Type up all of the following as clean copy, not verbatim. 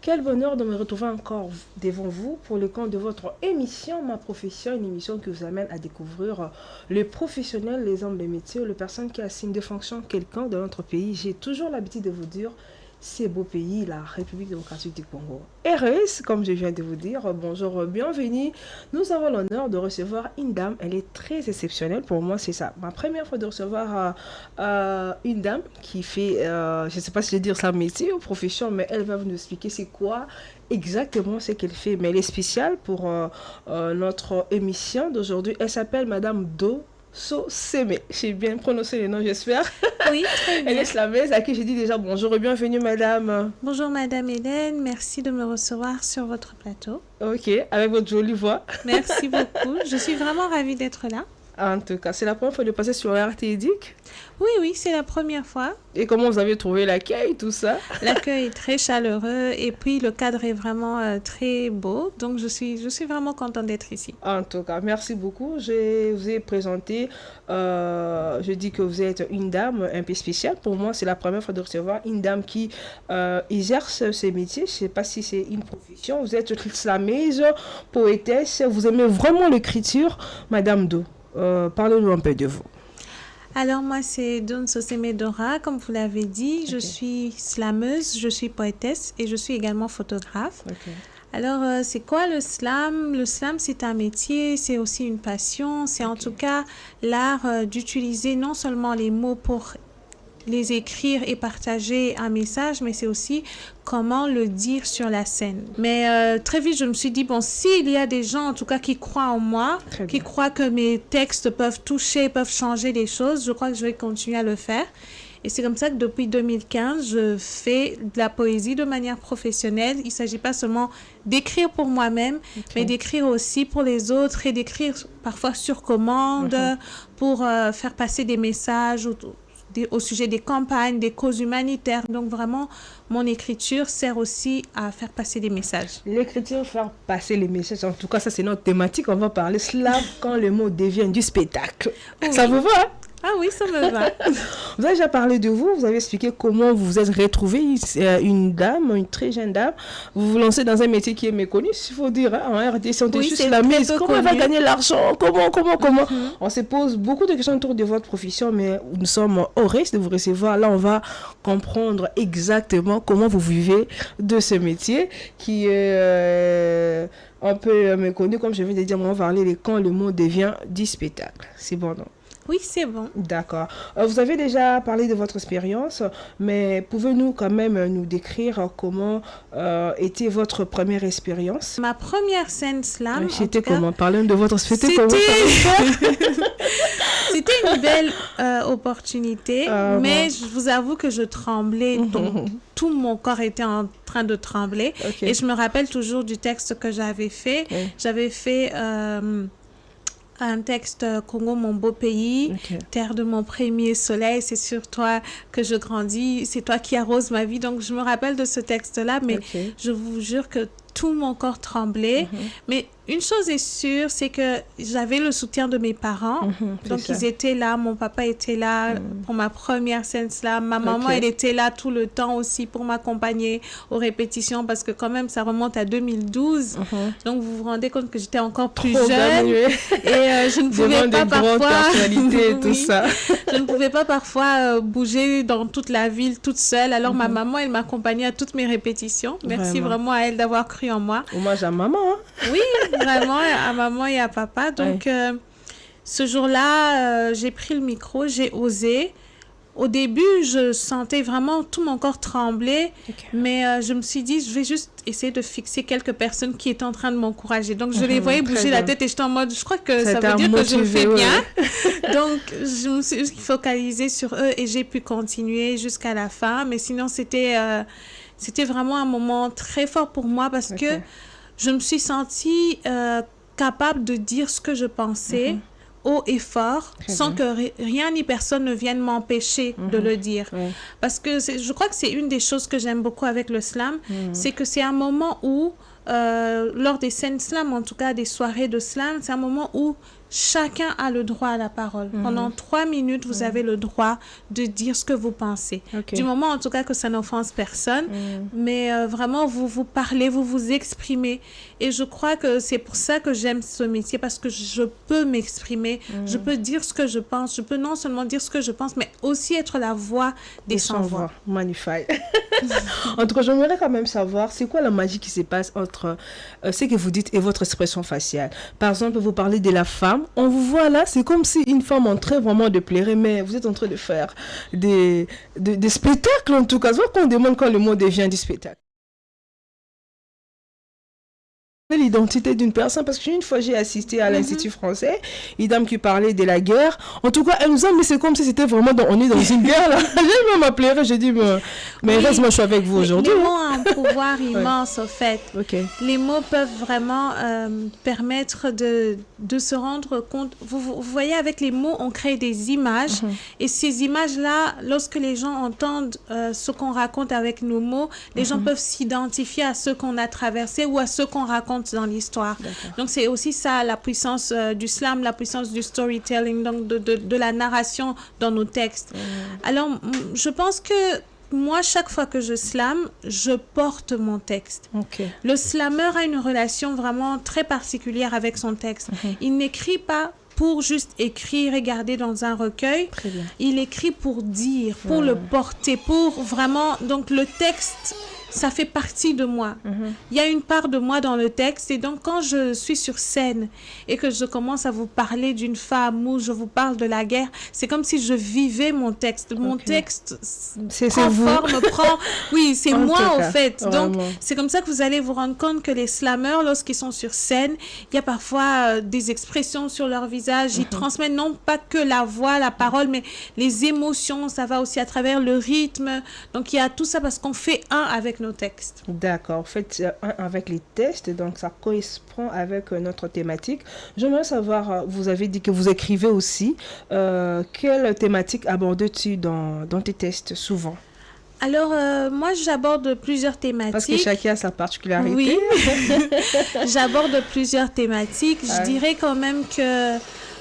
Quel bonheur de me retrouver encore devant vous pour le compte de votre émission Ma Profession, une émission qui vous amène à découvrir les professionnels, les hommes de métier, les personnes qui assignent de fonction quelqu'un de notre pays. J'ai toujours l'habitude de vous dire, c'est beau pays, la République démocratique du Congo. RS, comme je viens de vous dire, bonjour, bienvenue. Nous avons l'honneur de recevoir une dame, elle est très exceptionnelle. Pour moi, c'est ça. Ma première fois de recevoir une dame qui fait, je ne sais pas si je vais dire ça métier ou profession, mais elle va nous expliquer c'est quoi exactement ce qu'elle fait. Mais elle est spéciale pour notre émission d'aujourd'hui. Elle s'appelle Madame Do. Sémé. J'ai bien prononcé le nom, j'espère. Oui, très bien. Elle est slamaise, à qui j'ai dit déjà bonjour et bienvenue, madame. Bonjour, madame Hélène. Merci de me recevoir sur votre plateau. Ok, avec votre jolie voix. Merci beaucoup. Je suis vraiment ravie d'être là. En tout cas, c'est la première fois de passer sur RTEDIC. Oui, c'est la première fois. Et comment vous avez trouvé l'accueil, tout ça? L'accueil est très chaleureux et puis le cadre est vraiment très beau. Donc, je suis vraiment contente d'être ici. En tout cas, merci beaucoup. Je vous ai présenté, je dis que vous êtes une dame un peu spéciale. Pour moi, c'est la première fois de recevoir une dame qui exerce ce métier. Je ne sais pas si c'est une profession. Vous êtes slameuse, poétesse. Vous aimez vraiment l'écriture, Madame Do. Parlez-nous un peu de vous. Alors moi c'est Donso Semedora, comme vous l'avez dit, je suis slameuse, je suis poétesse et je suis également photographe. Alors c'est quoi le slam? Le slam c'est un métier, c'est aussi une passion, c'est en tout cas l'art d'utiliser non seulement les mots pour les écrire et partager un message, mais c'est aussi comment le dire sur la scène. Mais très vite, je me suis dit, bon, s'il y a des gens, en tout cas, qui croient en moi, qui croient que mes textes peuvent toucher, peuvent changer les choses, je crois que je vais continuer à le faire. Et c'est comme ça que depuis 2015, je fais de la poésie de manière professionnelle. Il ne s'agit pas seulement d'écrire pour moi-même, mais d'écrire aussi pour les autres et d'écrire parfois sur commande pour faire passer des messages au sujet des campagnes, des causes humanitaires. Donc vraiment, mon écriture sert aussi à faire passer des messages. L'écriture, faire passer les messages, en tout cas, ça c'est notre thématique. On va parler cela quand le mot devient du spectacle. Oui. Ça vous va? Ah oui, ça me va. Vous avez déjà parlé de vous, vous avez expliqué comment vous vous êtes retrouvée, une dame, une très jeune dame. Vous vous lancez dans un métier qui est méconnu, s'il faut dire, hein, en RDC, on est juste la mise. Comment elle va gagner l'argent? Comment On se pose beaucoup de questions autour de votre profession, mais nous sommes au risque de vous recevoir. Là, on va comprendre exactement comment vous vivez de ce métier qui est un peu méconnu, comme je viens de dire. On va parler de quand le mot devient du spectacle. C'est bon, non? Oui, c'est bon. D'accord. Vous avez déjà parlé de votre expérience, mais pouvez-vous quand même nous décrire comment était votre première expérience? Ma première scène slam. C'était comment? Parlons de votre... C'était une belle opportunité, mais je vous avoue que je tremblais. Donc, tout mon corps était en train de trembler. Et je me rappelle toujours du texte que j'avais fait. J'avais fait... un texte Congo, mon beau pays, terre de mon premier soleil, c'est sur toi que je grandis, c'est toi qui arroses ma vie. Donc, je me rappelle de ce texte-là, mais je vous jure que tout mon corps tremblait. Mais une chose est sûre, c'est que j'avais le soutien de mes parents. Donc, ils étaient là. Mon papa était là pour ma première scène slam. Ma maman, elle était là tout le temps aussi pour m'accompagner aux répétitions parce que quand même, ça remonte à 2012. Donc, vous vous rendez compte que j'étais encore plus jeune. Et je ne pouvais pas parfois... tout ça. Je ne pouvais pas parfois bouger dans toute la ville toute seule. Alors, ma maman, elle m'accompagnait à toutes mes répétitions. Merci vraiment à elle d'avoir cru en moi. Hommage à maman. Oui, vraiment, à maman et à papa. Donc, ce jour-là, j'ai pris le micro, j'ai osé. Au début, je sentais vraiment tout mon corps trembler, mais je me suis dit, je vais juste essayer de fixer quelques personnes qui étaient en train de m'encourager. Donc, je les voyais bouger la tête et j'étais en mode, je crois que ça veut dire que je me fais bien. Donc, je me suis focalisée sur eux et j'ai pu continuer jusqu'à la fin. Mais sinon, c'était vraiment un moment très fort pour moi parce que je me suis sentie capable de dire ce que je pensais haut et fort sans que rien ni personne ne vienne m'empêcher de le dire. Parce que je crois que c'est une des choses que j'aime beaucoup avec le slam, c'est que c'est un moment où lors des scènes slam, en tout cas des soirées de slam, c'est un moment où chacun a le droit à la parole. Pendant 3 minutes, vous avez le droit de dire ce que vous pensez. Du moment, en tout cas, que ça n'offense personne. Mais vraiment, vous parlez, vous vous exprimez. Et je crois que c'est pour ça que j'aime ce métier, parce que je peux m'exprimer, je peux dire ce que je pense, je peux non seulement dire ce que je pense, mais aussi être la voix des sans-voix. Magnifique. En tout cas, j'aimerais quand même savoir, c'est quoi la magie qui se passe entre ce que vous dites et votre expression faciale. Par exemple, vous parlez de la femme, on vous voit là, c'est comme si une femme en train vraiment de pleurer, mais vous êtes en train de faire des spectacles en tout cas. C'est qu'on demande quand le mot devient du spectacle. L'identité d'une personne, parce qu'une fois j'ai assisté à l'Institut français, une dame qui parlait de la guerre, en tout cas elle nous a mais c'est comme si c'était vraiment on est dans une guerre là. J'ai même appelé, j'ai dit mais reste, moi je suis avec vous aujourd'hui. Les mots ont un pouvoir immense au fait. Les mots peuvent vraiment permettre de se rendre compte. Vous voyez, avec les mots on crée des images et ces images là, lorsque les gens entendent ce qu'on raconte avec nos mots, les gens peuvent s'identifier à ce qu'on a traversé ou à ce qu'on raconte dans l'histoire. Donc c'est aussi ça la puissance du slam, la puissance du storytelling, donc de la narration dans nos textes. Alors je pense que moi, chaque fois que je slame, je porte mon texte. Le slameur a une relation vraiment très particulière avec son texte. Il n'écrit pas pour juste écrire et garder dans un recueil. Il écrit pour dire, pour le porter, pour vraiment... Donc le texte, ça fait partie de moi. Il y a une part de moi dans le texte. Et donc, quand je suis sur scène et que je commence à vous parler d'une femme ou je vous parle de la guerre, c'est comme si je vivais mon texte. Mon texte prend forme, prend... Oui, c'est moi, au fait. Vraiment. Donc, c'est comme ça que vous allez vous rendre compte que les slameurs, lorsqu'ils sont sur scène, il y a parfois des expressions sur leur visage. Ils transmettent non pas que la voix, la parole, mais les émotions. Ça va aussi à travers le rythme. Donc, il y a tout ça parce qu'on fait un avec nos textes. D'accord, faites un avec les textes, donc ça correspond avec notre thématique. J'aimerais savoir, vous avez dit que vous écrivez aussi, quelle thématique abordes-tu dans tes textes souvent? Alors, moi, j'aborde plusieurs thématiques. Parce que chacun a sa particularité. Oui, j'aborde plusieurs thématiques. Je dirais quand même que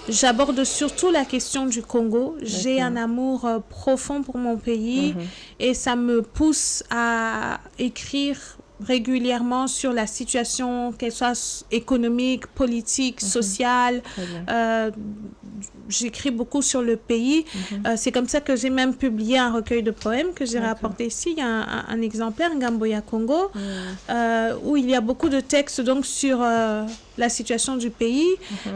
j'aborde surtout la question du Congo. J'ai un amour profond pour mon pays et ça me pousse à écrire régulièrement sur la situation, qu'elle soit économique, politique, sociale. J'écris beaucoup sur le pays. C'est comme ça que j'ai même publié un recueil de poèmes que j'ai rapporté ici. Il y a un exemplaire, Ngamboya Congo, où il y a beaucoup de textes donc, sur la situation du pays.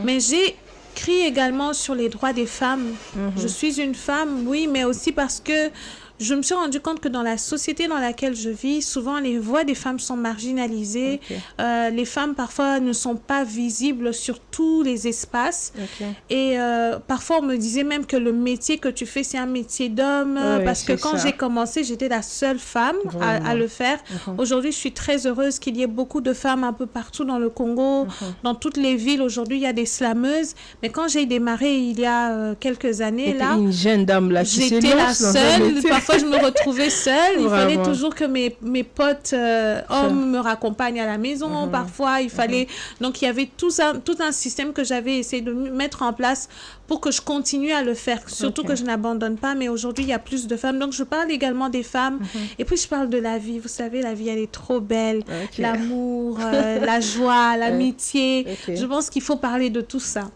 Mais j'ai écrit également sur les droits des femmes. Je suis une femme, oui, mais aussi parce que je me suis rendu compte que dans la société dans laquelle je vis, souvent les voix des femmes sont marginalisées. Les femmes parfois ne sont pas visibles sur tous les espaces. Et parfois on me disait même que le métier que tu fais c'est un métier d'homme. Parce que quand j'ai commencé, j'étais la seule femme à le faire. Aujourd'hui, je suis très heureuse qu'il y ait beaucoup de femmes un peu partout dans le Congo. Dans toutes les villes, aujourd'hui, il y a des slameuses. Mais quand j'ai démarré il y a quelques années, là, une jeune dame là, j'étais la seule. Parfois, je me retrouvais seule. Il fallait toujours que mes potes hommes me raccompagnent à la maison. Parfois, il fallait... Donc, il y avait tout un système que j'avais essayé de mettre en place pour que je continue à le faire. Surtout que je n'abandonne pas. Mais aujourd'hui, il y a plus de femmes. Donc, je parle également des femmes. Et puis, je parle de la vie. Vous savez, la vie, elle est trop belle. L'amour, la joie, l'amitié. Je pense qu'il faut parler de tout ça.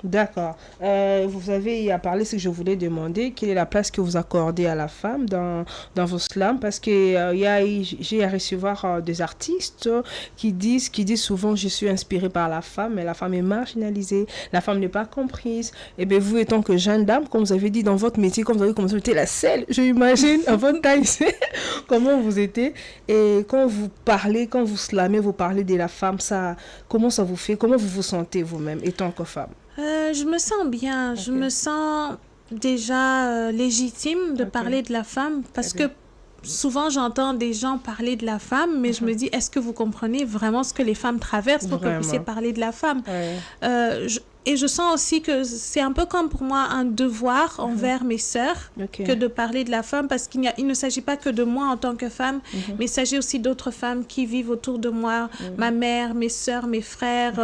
D'accord. Vous avez parlé, ce que je voulais demander. Quelle est la place que vous accordez à la femme dans vos slams, parce que j'ai à recevoir des artistes qui disent souvent je suis inspirée par la femme, mais la femme est marginalisée, la femme n'est pas comprise. Et bien vous, étant que jeune dame, comme vous avez dit dans votre métier, comme vous avez commencé à être la seule, j'imagine à votre taille, comment vous étiez, et quand vous parlez, quand vous slamez, vous parlez de la femme, ça, comment ça vous fait, comment vous vous sentez vous-même étant que femme? Je me sens bien, je me sens déjà légitime de parler de la femme, parce que souvent j'entends des gens parler de la femme, mais je me dis, est-ce que vous comprenez vraiment ce que les femmes traversent pour que vous puissiez parler de la femme? Et je sens aussi que c'est un peu comme pour moi un devoir envers mes sœurs que de parler de la femme, parce il ne s'agit pas que de moi en tant que femme, mais il s'agit aussi d'autres femmes qui vivent autour de moi, ma mère, mes sœurs, mes frères,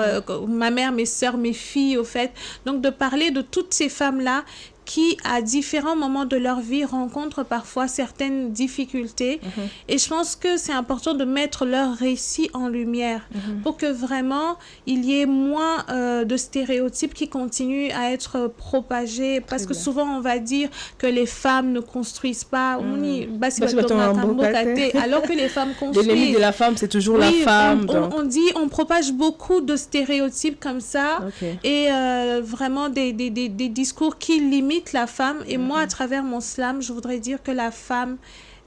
ma mère, mes sœurs, mes filles au fait. Donc de parler de toutes ces femmes-là qui, à différents moments de leur vie, rencontrent parfois certaines difficultés. Et je pense que c'est important de mettre leur récit en lumière pour que vraiment il y ait moins de stéréotypes qui continuent à être propagés. Parce que souvent, on va dire que les femmes ne construisent pas. Alors que les femmes construisent. Les limites de la femme, c'est toujours la femme. On propage beaucoup de stéréotypes comme ça. Et vraiment des discours qui limitent la femme. Et moi, à travers mon slam, je voudrais dire que la femme,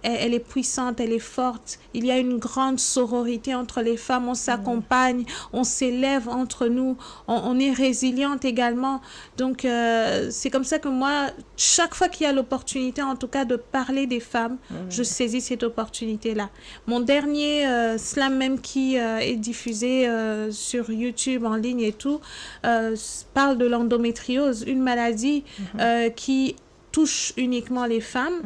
elle est puissante, elle est forte. Il y a une grande sororité entre les femmes. On s'accompagne, on s'élève entre nous. On est résiliente également. Donc, c'est comme ça que moi, chaque fois qu'il y a l'opportunité, en tout cas, de parler des femmes, je saisis cette opportunité-là. Mon dernier slam même qui est diffusé sur YouTube, en ligne et tout, parle de l'endométriose, une maladie qui touche uniquement les femmes.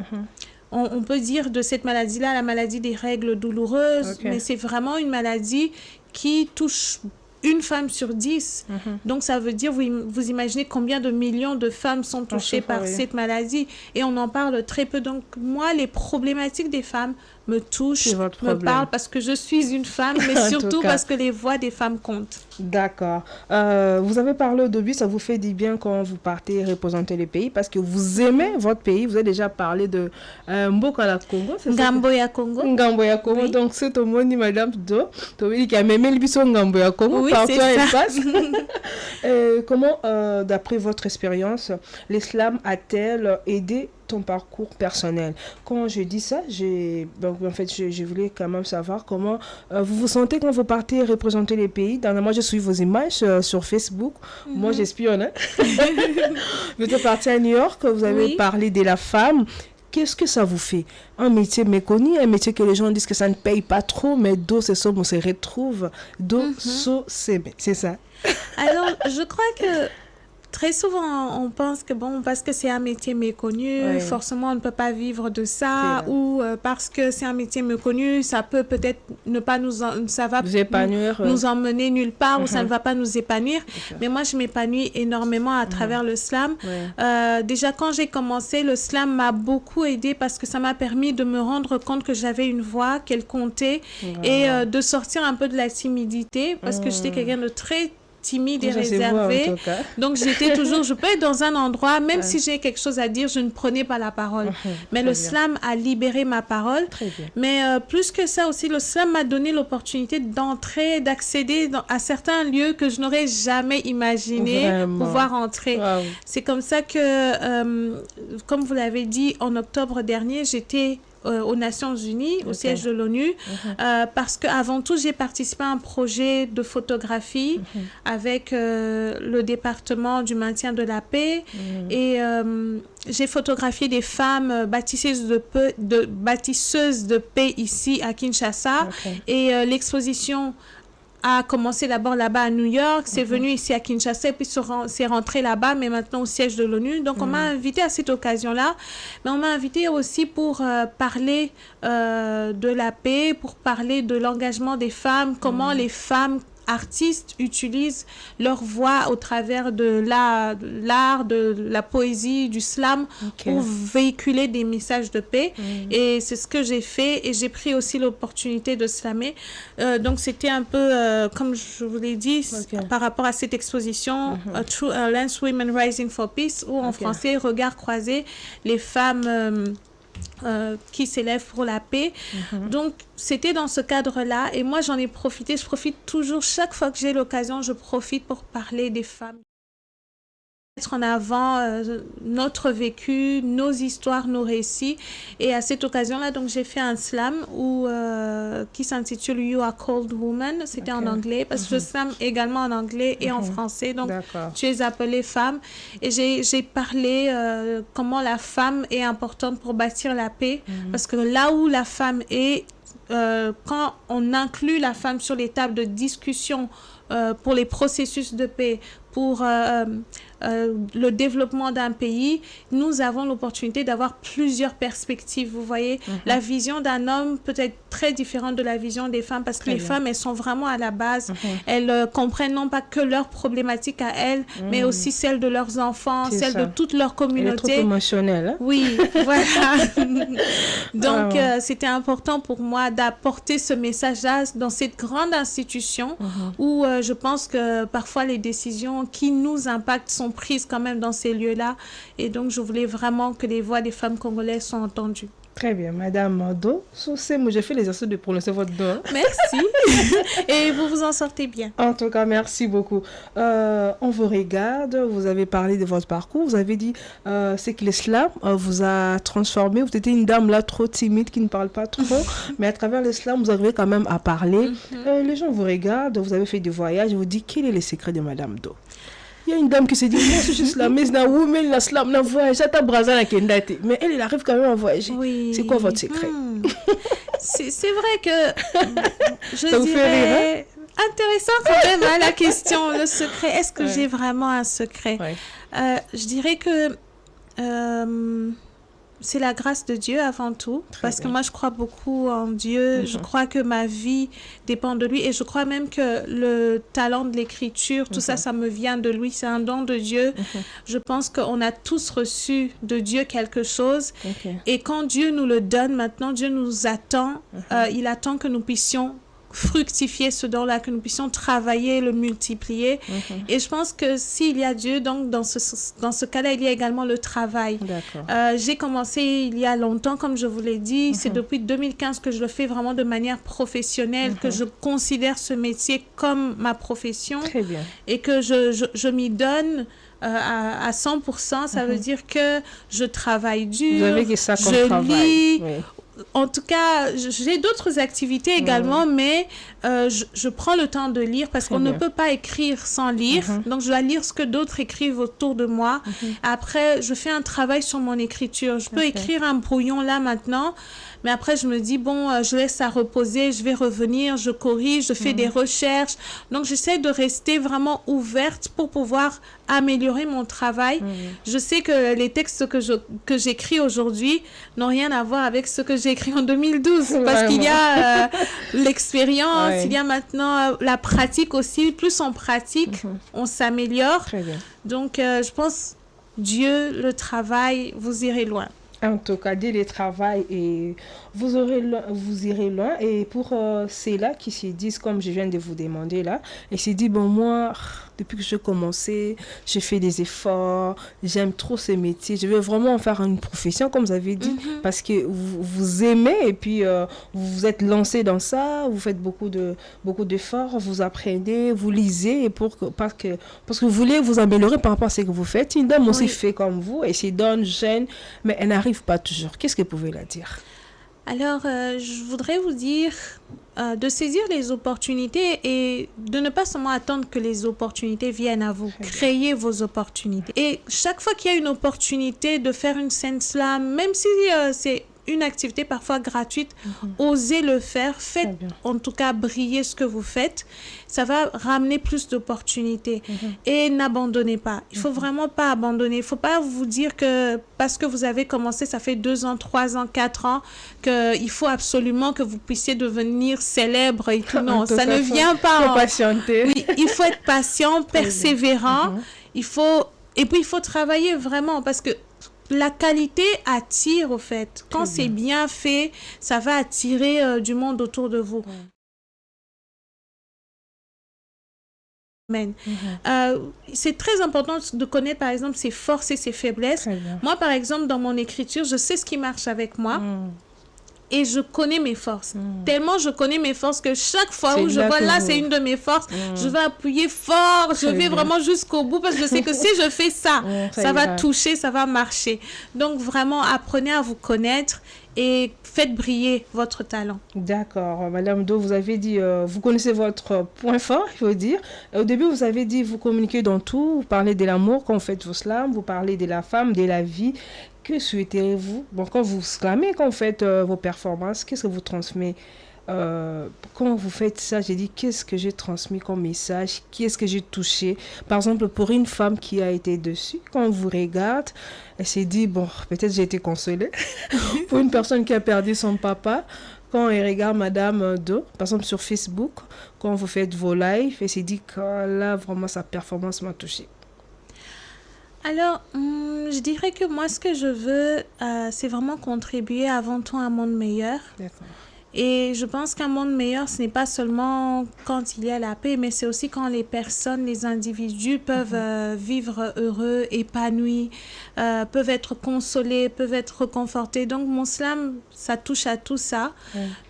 On peut dire de cette maladie-là la maladie des règles douloureuses, mais c'est vraiment une maladie qui touche une femme sur 10. Donc, ça veut dire, vous imaginez combien de millions de femmes sont touchées par cette maladie, et on en parle très peu. Donc, moi, les problématiques des femmes me touchent, me parlent, parce que je suis une femme, mais surtout parce que les voix des femmes comptent. D'accord. Vous avez parlé au début, ça vous fait du bien quand vous partez représenter le pays, parce que vous aimez votre pays. Vous avez déjà parlé de Mbokala Congo, c'est ça? Ngamboya Congo. Ngamboya Congo. Oui. Donc, c'est au monde, madame Do, qui a même le biso Ngamboya Congo. Oui, c'est ça. Comment, d'après votre expérience, l'islam a-t-elle aidé ton parcours personnel? Quand je dis ça, je voulais quand même savoir comment vous vous sentez quand vous partez représenter les pays. Moi, je suis vos images sur Facebook. Moi, j'espionne. Hein? Vous êtes parti à New York, vous avez parlé de la femme. Qu'est-ce que ça vous fait? Un métier méconnu, un métier que les gens disent que ça ne paye pas trop, mais d'où c'est ça, on se retrouve. C'est ça. Alors, je crois que très souvent, on pense que parce que c'est un métier méconnu, forcément, on ne peut pas vivre de ça, ou parce que c'est un métier méconnu, ça peut-être ne pas ça va nous emmener nulle part, ou ça ne va pas nous épanouir. Mais moi, je m'épanouis énormément à travers le slam. Déjà, quand j'ai commencé, le slam m'a beaucoup aidée parce que ça m'a permis de me rendre compte que j'avais une voix, qu'elle comptait, et de sortir un peu de la timidité, parce que j'étais quelqu'un de très timide et réservée. Donc, je peux être dans un endroit, même si j'ai quelque chose à dire, je ne prenais pas la parole. Mais le slam a libéré ma parole. Mais plus que ça aussi, le slam m'a donné l'opportunité d'entrer, d'accéder à certains lieux que je n'aurais jamais imaginé pouvoir entrer. C'est comme ça que, comme vous l'avez dit, en octobre dernier, j'étais aux Nations Unies, au siège de l'ONU, parce qu'avant tout, j'ai participé à un projet de photographie avec le département du maintien de la paix, et j'ai photographié des femmes bâtisseuses de paix ici à Kinshasa, et l'exposition a commencé d'abord là-bas à New York, c'est venu ici à Kinshasa, et puis c'est rentré là-bas, mais maintenant au siège de l'ONU. Donc, on m'a invité à cette occasion-là, mais on m'a invité aussi pour parler de la paix, pour parler de l'engagement des femmes, comment les femmes artistes utilisent leur voix au travers de l'art, de la poésie, du slam, pour véhiculer des messages de paix. Et c'est ce que j'ai fait, et j'ai pris aussi l'opportunité de slammer. Donc, c'était un peu, comme je vous l'ai dit, par rapport à cette exposition, True Alliance Women Rising for Peace, ou en français, Regard croisé, les femmes qui s'élèvent pour la paix. Donc, c'était dans ce cadre-là, et moi, j'en ai profité. Je profite toujours, chaque fois que j'ai l'occasion, je profite pour parler des femmes. Mettre en avant notre vécu, nos histoires, nos récits. Et à cette occasion-là, donc, j'ai fait un slam qui s'intitule You Are Called Woman. C'était en anglais, parce que je slam également en anglais et en français. Donc, tu es appelée femme. Et j'ai parlé comment la femme est importante pour bâtir la paix. Parce que là où la femme est, quand on inclut la femme sur les tables de discussion pour les processus de paix, pour le développement d'un pays, nous avons l'opportunité d'avoir plusieurs perspectives. Vous voyez, la vision d'un homme peut être très différente de la vision des femmes parce que les femmes, elles sont vraiment à la base. Elles comprennent non pas que leurs problématiques à elles, mais aussi celles de leurs enfants, celles de toute leur communauté. Elle est trop émotionnelle. Hein? Oui, voilà. Donc, c'était important pour moi d'apporter ce message-là dans cette grande institution où je pense que parfois les décisions qui nous impactent sont prises quand même dans ces lieux-là. Et donc, je voulais vraiment que les voix des femmes congolaises soient entendues. Très bien, Madame Do. Moi, j'ai fait l'exercice de prononcer votre nom. Merci. Et vous vous en sortez bien. En tout cas, merci beaucoup. On vous regarde. Vous avez parlé de votre parcours. Vous avez dit c'est que l'islam vous a transformé. Vous étiez une dame là trop timide qui ne parle pas trop. Mais à travers l'islam, vous arrivez quand même à parler. Les gens vous regardent. Vous avez fait des voyages. Vous dites quel est le secret de Madame Do? Il y a une dame qui se dit, moi, je suis islamiste, mais l'islam n'a voyagé, mais elle arrive quand même à voyager. Oui. C'est quoi votre secret? C'est vrai que je dirais intéressant quand même la question, le secret. Est-ce que j'ai vraiment un secret? Je dirais que c'est la grâce de Dieu avant tout, parce que moi je crois beaucoup en Dieu, je crois que ma vie dépend de lui et je crois même que le talent de l'écriture, tout ça, ça me vient de lui, c'est un don de Dieu. Je pense qu'on a tous reçu de Dieu quelque chose et quand Dieu nous le donne maintenant, Dieu nous attend, il attend que nous puissions fructifier ce don-là, que nous puissions travailler, le multiplier. Et je pense que s'il y a Dieu, donc dans ce cas-là, il y a également le travail. J'ai commencé il y a longtemps, comme je vous l'ai dit. C'est depuis 2015 que je le fais vraiment de manière professionnelle, que je considère ce métier comme ma profession. Très bien. Et que je m'y donne à 100%. Ça veut dire que je travaille dur, vous avez ça comme je travail. lis. En tout cas, j'ai d'autres activités également, mais je prends le temps de lire parce qu'on ne peut pas écrire sans lire. Donc, je dois lire ce que d'autres écrivent autour de moi. Après, je fais un travail sur mon écriture. Je peux écrire un brouillon là maintenant, mais après, je me dis, bon, je laisse ça reposer, je vais revenir, je corrige, je fais des recherches. Donc, j'essaie de rester vraiment ouverte pour pouvoir améliorer mon travail. Je sais que les textes que j'écris aujourd'hui n'ont rien à voir avec ce que j'ai écrit en 2012 parce qu'il y a l'expérience, il y a maintenant la pratique aussi. Plus on pratique, on s'améliore. Donc, je pense, Dieu, le travail, vous irez loin. En tout cas, Dieu le travail et vous irez loin. Et pour ceux-là qui se disent, comme je viens de vous demander là, et se disent, bon, moi, depuis que j'ai commencé, j'ai fait des efforts, j'aime trop ce métier, je veux vraiment en faire une profession, comme vous avez dit, parce que vous aimez et puis vous vous êtes lancé dans ça, vous faites beaucoup d'efforts, vous apprenez, vous lisez, et parce que vous voulez vous améliorer par rapport à ce que vous faites. Une dame aussi fait comme vous, et se donne jeune, mais elle n'arrive pas toujours. Qu'est-ce que vous pouvez la dire? Alors, je voudrais vous dire de saisir les opportunités et de ne pas seulement attendre que les opportunités viennent à vous. Créez vos opportunités. Et chaque fois qu'il y a une opportunité de faire une scène slam, même si c'est une activité parfois gratuite, osez le faire, faites en tout cas briller ce que vous faites, ça va ramener plus d'opportunités et n'abandonnez pas, il faut vraiment pas abandonner, il faut pas vous dire que parce que vous avez commencé, ça fait 2 ans, 3 ans, 4 ans, qu'il faut absolument que vous puissiez devenir célèbre et tout, non, ça ne vient pas. Il faut patienter. Oui, il faut être patient, persévérant, et puis il faut travailler vraiment parce que la qualité attire, au fait. Quand c'est bien fait, ça va attirer du monde autour de vous. C'est très important de connaître, par exemple, ses forces et ses faiblesses. Moi, par exemple, dans mon écriture, je sais ce qui marche avec moi. Et je connais mes forces. Tellement je connais mes forces que chaque fois où je vois là, c'est une de mes forces, je vais appuyer fort, je vais vraiment jusqu'au bout parce que je sais que si je fais ça, ça va toucher, ça va marcher. Donc vraiment, apprenez à vous connaître et faites briller votre talent. D'accord. Madame Do, vous avez dit, vous connaissez votre point fort, il faut dire. Au début, vous avez dit, vous communiquez dans tout, vous parlez de l'amour quand vous faites vos slams, vous parlez de la femme, de la vie. Que souhaiterez-vous, quand vous slamez, quand vous faites vos performances, qu'est-ce que vous transmettez quand vous faites ça, j'ai dit qu'est-ce que j'ai transmis comme message, qui est-ce que j'ai touché. Par exemple, pour une femme qui a été dessus, quand on vous regarde, elle s'est dit, bon, peut-être j'ai été consolée. Pour une personne qui a perdu son papa, quand elle regarde Madame Do, par exemple sur Facebook, quand vous faites vos lives, elle s'est dit que là, vraiment, sa performance m'a touchée. Alors, je dirais que moi, ce que je veux, c'est vraiment contribuer avant tout à un monde meilleur. D'accord. Et je pense qu'un monde meilleur, ce n'est pas seulement quand il y a la paix, mais c'est aussi quand les personnes, les individus peuvent vivre heureux, épanouis, peuvent être consolés, peuvent être réconfortés. Donc, mon slam, ça touche à tout ça.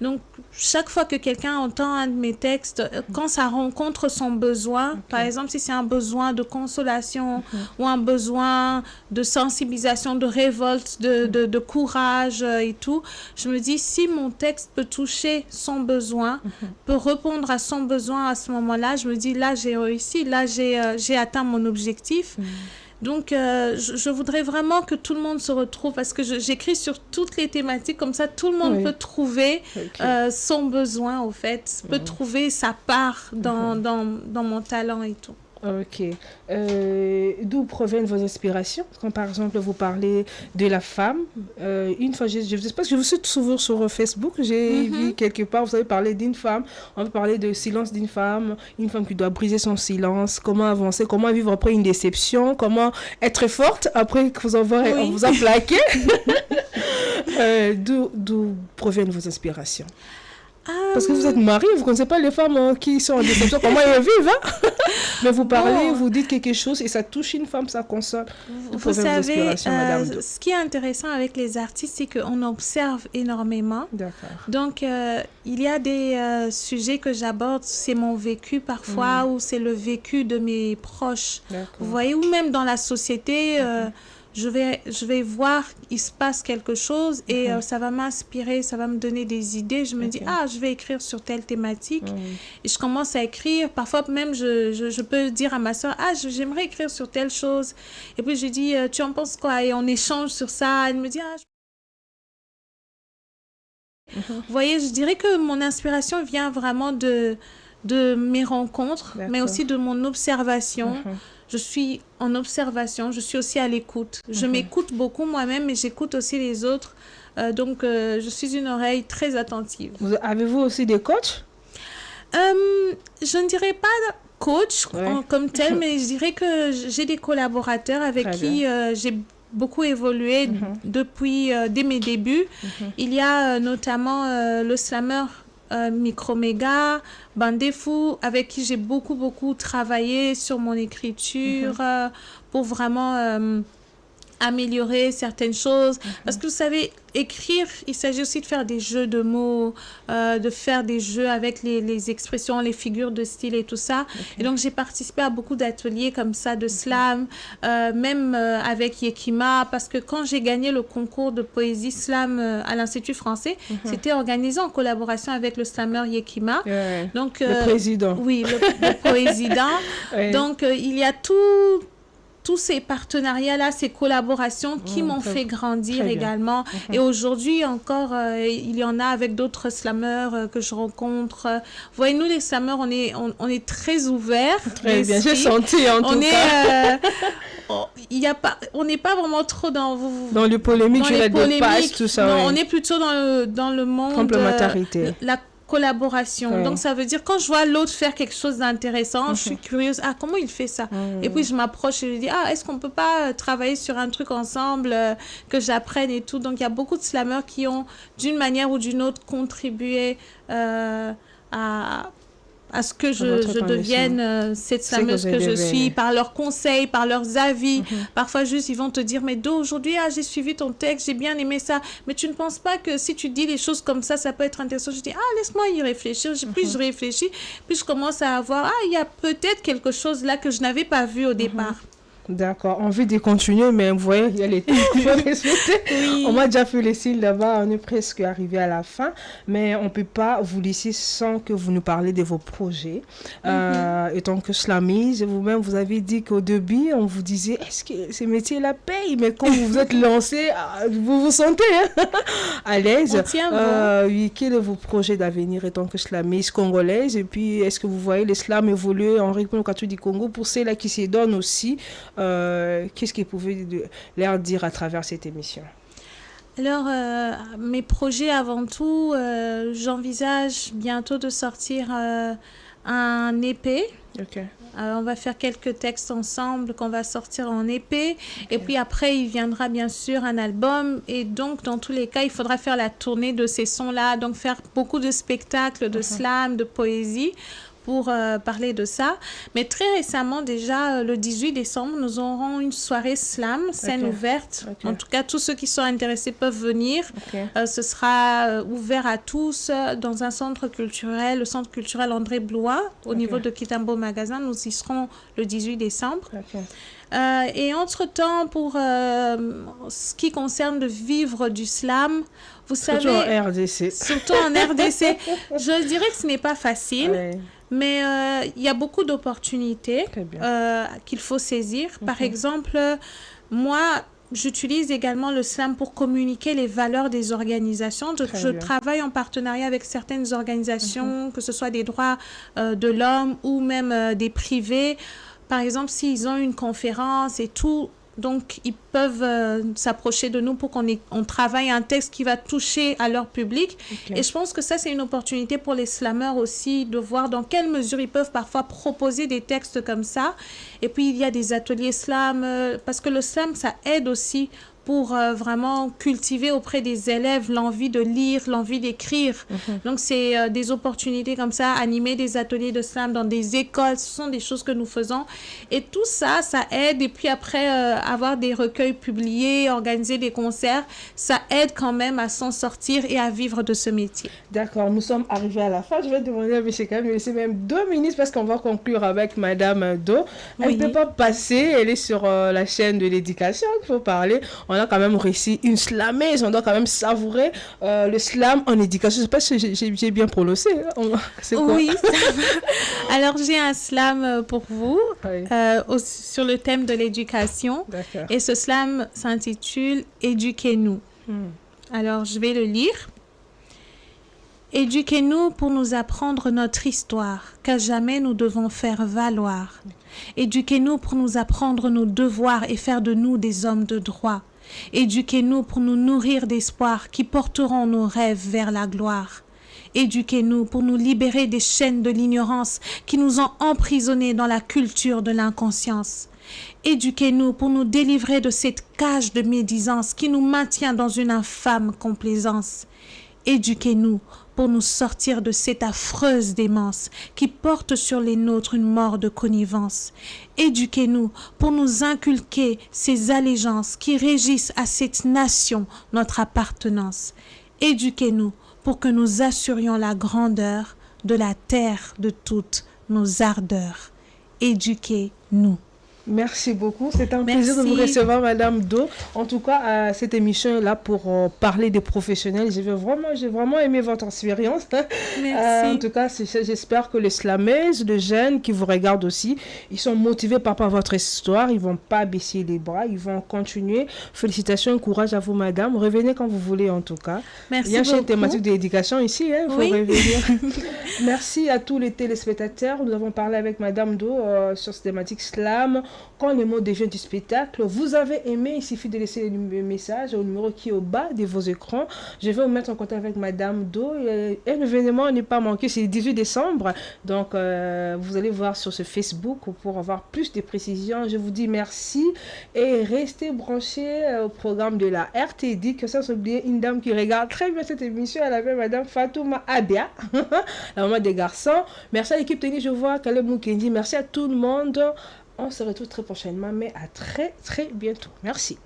Donc, chaque fois que quelqu'un entend un de mes textes, quand ça rencontre son besoin, par exemple, si c'est un besoin de consolation ou un besoin de sensibilisation, de révolte, de courage et tout, je me dis, si mon texte peut toucher son besoin, peut répondre à son besoin à ce moment-là, je me dis, là, j'ai réussi, là, j'ai atteint mon objectif. Donc, je voudrais vraiment que tout le monde se retrouve parce que j'écris sur toutes les thématiques, comme ça, tout le monde peut trouver son besoin, au fait, peut trouver sa part dans mon talent et tout. Ok. D'où proviennent vos inspirations? Quand par exemple vous parlez de la femme, une fois, parce que je vous suis souvent sur Facebook, j'ai vu quelque part, vous avez parlé d'une femme, on peut parler de silence d'une femme, une femme qui doit briser son silence, comment avancer, comment vivre après une déception, comment être forte après que on vous a plaqué. D'où proviennent vos inspirations? Parce que vous êtes mariée, vous ne connaissez pas les femmes qui sont en déception, comment elles vivent. Mais vous parlez, vous dites quelque chose et ça touche une femme, ça console. Vous savez, ce qui est intéressant avec les artistes, c'est qu'on observe énormément. D'accord. Donc, il y a des sujets que j'aborde, c'est mon vécu parfois ou c'est le vécu de mes proches. Vous voyez, ou même dans la société... je vais voir, il se passe quelque chose et ça va m'inspirer, ça va me donner des idées. Je me dis, je vais écrire sur telle thématique. Et je commence à écrire. Parfois même, je peux dire à ma soeur, j'aimerais écrire sur telle chose. Et puis, je dis, tu en penses quoi? Et on échange sur ça. Elle me dit, Vous voyez, je dirais que mon inspiration vient vraiment de mes rencontres, mais aussi de mon observation. Je suis en observation, je suis aussi à l'écoute. Je m'écoute beaucoup moi-même, mais j'écoute aussi les autres. Donc, je suis une oreille très attentive. Avez-vous aussi des coachs? Je ne dirais pas coach comme tel, mais je dirais que j'ai des collaborateurs avec qui j'ai beaucoup évolué depuis dès mes débuts. Il y a notamment le slammer Microméga, Bandefou, avec qui j'ai beaucoup travaillé sur mon écriture pour vraiment améliorer certaines choses. Parce que vous savez, écrire, il s'agit aussi de faire des jeux de mots, de faire des jeux avec les expressions, les figures de style et tout ça. Et donc, j'ai participé à beaucoup d'ateliers comme ça, de slam, même avec Yekima, parce que quand j'ai gagné le concours de poésie slam à l'Institut français, c'était organisé en collaboration avec le slammer Yekima. Donc, le président. Oui, le président. Donc, il y a tous ces partenariats-là, ces collaborations qui m'ont fait grandir également. Et aujourd'hui encore, il y en a avec d'autres slammeurs que je rencontre. Vous voyez, nous les slammeurs, on est très ouverts. Très bien, j'ai senti en tout cas. On n'est pas vraiment trop dans le polémique, tout ça. Non, on est plutôt dans le monde... Complémentarité. La collaboration. Donc, ça veut dire quand je vois l'autre faire quelque chose d'intéressant, je suis curieuse. Comment il fait ça? Et puis, je m'approche et je dis, est-ce qu'on peut pas travailler sur un truc ensemble, que j'apprenne et tout. Donc, il y a beaucoup de slammeurs qui ont, d'une manière ou d'une autre, contribué à ce que je devienne cette slameuse que je suis, par leurs conseils, par leurs avis. Parfois, juste, ils vont te dire, mais aujourd'hui, j'ai suivi ton texte, j'ai bien aimé ça. Mais tu ne penses pas que si tu dis les choses comme ça peut être intéressant? Je dis, laisse-moi y réfléchir. Puis je réfléchis, puis je commence à voir, il y a peut-être quelque chose là que je n'avais pas vu au départ. D'accord, envie de continuer, mais vous voyez, il y a les temps, il faut respecter. Oui. On m'a déjà fait les signes là-bas, on est presque arrivé à la fin, mais on ne peut pas vous laisser sans que vous nous parlez de vos projets. Étant que slammise, vous-même, vous avez dit qu'au début, on vous disait, est-ce que ces métiers-là payent? Mais quand vous vous êtes lancé, vous vous sentez à l'aise. Oui, quel est vos projets d'avenir étant que slammise congolaise? Et puis, est-ce que vous voyez les slams évoluer en République du Congo pour ceux-là qui se donnent aussi? Qu'est-ce que vous pouvez leur dire à travers cette émission? Alors, mes projets avant tout, j'envisage bientôt de sortir un EP. Okay. On va faire quelques textes ensemble qu'on va sortir en EP. Okay. Et puis après, il viendra bien sûr un album. Et donc, dans tous les cas, il faudra faire la tournée de ces sons-là. Donc, faire beaucoup de spectacles, de slam, de poésie pour parler de ça. Mais très récemment, déjà, le 18 décembre, nous aurons une soirée slam, scène ouverte. En tout cas, tous ceux qui sont intéressés peuvent venir. Ce sera ouvert à tous dans un centre culturel, le centre culturel André Blois, au niveau de Kitambo Magasin. Nous y serons le 18 décembre. Et entre-temps, pour ce qui concerne le vivre du slam, vous savez... Surtout en RDC. Surtout en RDC. Je dirais que ce n'est pas facile. Mais il y a beaucoup d'opportunités qu'il faut saisir. Par exemple, moi, j'utilise également le slam pour communiquer les valeurs des organisations. Je travaille en partenariat avec certaines organisations, que ce soit des droits de l'homme ou même des privés. Par exemple, s'ils ont une conférence et tout, donc ils peuvent s'approcher de nous pour qu'on travaille un texte qui va toucher à leur public. Et je pense que ça, c'est une opportunité pour les slammeurs aussi de voir dans quelle mesure ils peuvent parfois proposer des textes comme ça. Et puis, il y a des ateliers slam, parce que le slam, ça aide aussi pour vraiment cultiver auprès des élèves l'envie de lire, l'envie d'écrire. Donc, c'est des opportunités comme ça, animer des ateliers de slam dans des écoles, ce sont des choses que nous faisons. Et tout ça, ça aide. Et puis après, avoir des recueils publiés, organiser des concerts, ça aide quand même à s'en sortir et à vivre de ce métier. D'accord, nous sommes arrivés à la fin. Je vais demander à M. Kam de me laisser même 2 minutes parce qu'on va conclure avec Madame Do. Elle ne peut pas passer, elle est sur la chaîne de l'éducation qu'il faut parler. On a quand même réussi une slameuse, on doit quand même savourer le slam en éducation. Je ne sais pas si j'ai bien prononcé. C'est quoi? Oui, alors j'ai un slam pour vous sur le thème de l'éducation. Et ce slam s'intitule « Éduquez-nous ». Alors je vais le lire. Éduquez-nous pour nous apprendre notre histoire, qu'à jamais nous devons faire valoir. Éduquez-nous pour nous apprendre nos devoirs et faire de nous des hommes de droit. Éduquez-nous pour nous nourrir d'espoir qui porteront nos rêves vers la gloire. Éduquez-nous pour nous libérer des chaînes de l'ignorance qui nous ont emprisonnés dans la culture de l'inconscience. Éduquez-nous pour nous délivrer de cette cage de médisance qui nous maintient dans une infâme complaisance. Éduquez-nous pour nous sortir de cette affreuse démence qui porte sur les nôtres une mort de connivence. Éduquez-nous pour nous inculquer ces allégeances qui régissent à cette nation notre appartenance. Éduquez-nous pour que nous assurions la grandeur de la terre de toutes nos ardeurs. Éduquez-nous. Merci beaucoup. C'est un plaisir de vous recevoir, Madame Do. En tout cas, cette émission est là pour parler des professionnels. J'ai vraiment aimé votre expérience. Merci. En tout cas, j'espère que les slameuses, les jeunes qui vous regardent aussi, ils sont motivés par votre histoire. Ils ne vont pas baisser les bras. Ils vont continuer. Félicitations et courage à vous, Madame. Revenez quand vous voulez, en tout cas. Merci beaucoup. Il y a beaucoup. une thématique d'éducation ici. Il faut revenir. Merci à tous les téléspectateurs. Nous avons parlé avec Madame Do sur cette thématique slam. Quand les mots deviennent du spectacle, vous avez aimé, il suffit de laisser le message au numéro qui est au bas de vos écrans. Je vais vous mettre en contact avec Madame Do. Et l'événement n'est pas manqué, c'est le 18 décembre. Donc, vous allez voir sur ce Facebook pour avoir plus de précisions. Je vous dis merci et restez branchés au programme de la RTD. Que ça s'oublie, une dame qui regarde très bien cette émission, elle avait Madame Fatouma Abia, la maman des garçons. Merci à l'équipe Teni, je vois Caleb Moukendi. Merci à tout le monde. On se retrouve très prochainement, mais à très bientôt. Merci.